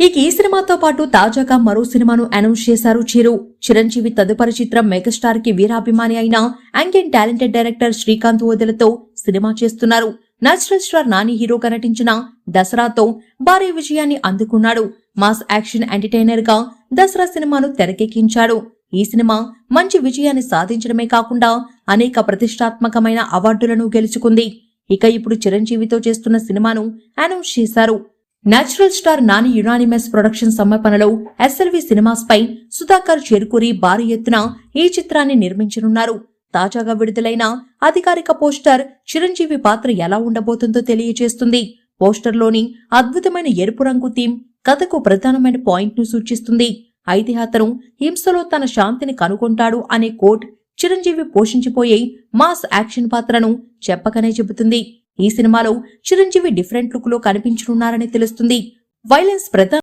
ఇక ఈ సినిమాతో పాటు తాజాగా మరో సినిమాను అనౌన్స్ చేశారు చిరు. చిరంజీవి తదుపరి చిత్రం మెగాస్టార్ కి వీరాభిమాని అయిన young and talented director Srikanth ఓదెలతో సినిమా చేస్తున్నారు. నేచురల్ స్టార్ నాని హీరోగా నటించిన దసరాతో భారీ విజయాన్ని అందుకున్నాడు. మాస్ యాక్షన్ ఎంటర్టైనర్ గా దసరా సినిమాను తెరకెక్కించాడు. ఈ సినిమా మంచి విజయాన్ని సాధించడమే కాకుండా అనేక ప్రతిష్టాత్మకమైన అవార్డులను గెలుచుకుంది. ఇక ఇప్పుడు చిరంజీవితో చేస్తున్న సినిమాను అనౌన్స్ చేశారు. Natural star Nani unanimous production సమర్పణలో ఎస్ఎల్వి సినిమాస్ పై సుధాకర్ చెరుకూరి భారీ ఎత్తున ఈ చిత్రాన్ని నిర్మించనున్నారు. తాజాగా విడుదలైన అధికారిక పోస్టర్ చిరంజీవి పాత్ర ఎలా ఉండబోతుందో తెలియజేస్తుంది. పోస్టర్లోని అద్భుతమైన ఎరుపు రంగు థీమ్ కథకు ప్రధానమైన పాయింట్ ను సూచిస్తుంది. అయితే అతను హింసలో తన శాంతిని కనుగొంటాడు అనే కోట్ చిరంజీవి పోషించిపోయే మాస్ యాక్షన్ పాత్రను చెప్పకనే చెబుతుంది. ఈ సినిమాలో చిరంజీవి డిఫరెంట్ లుక్ లో కనిపించనున్నారని తెలుస్తుంది. వైలెన్స్ ప్రధాన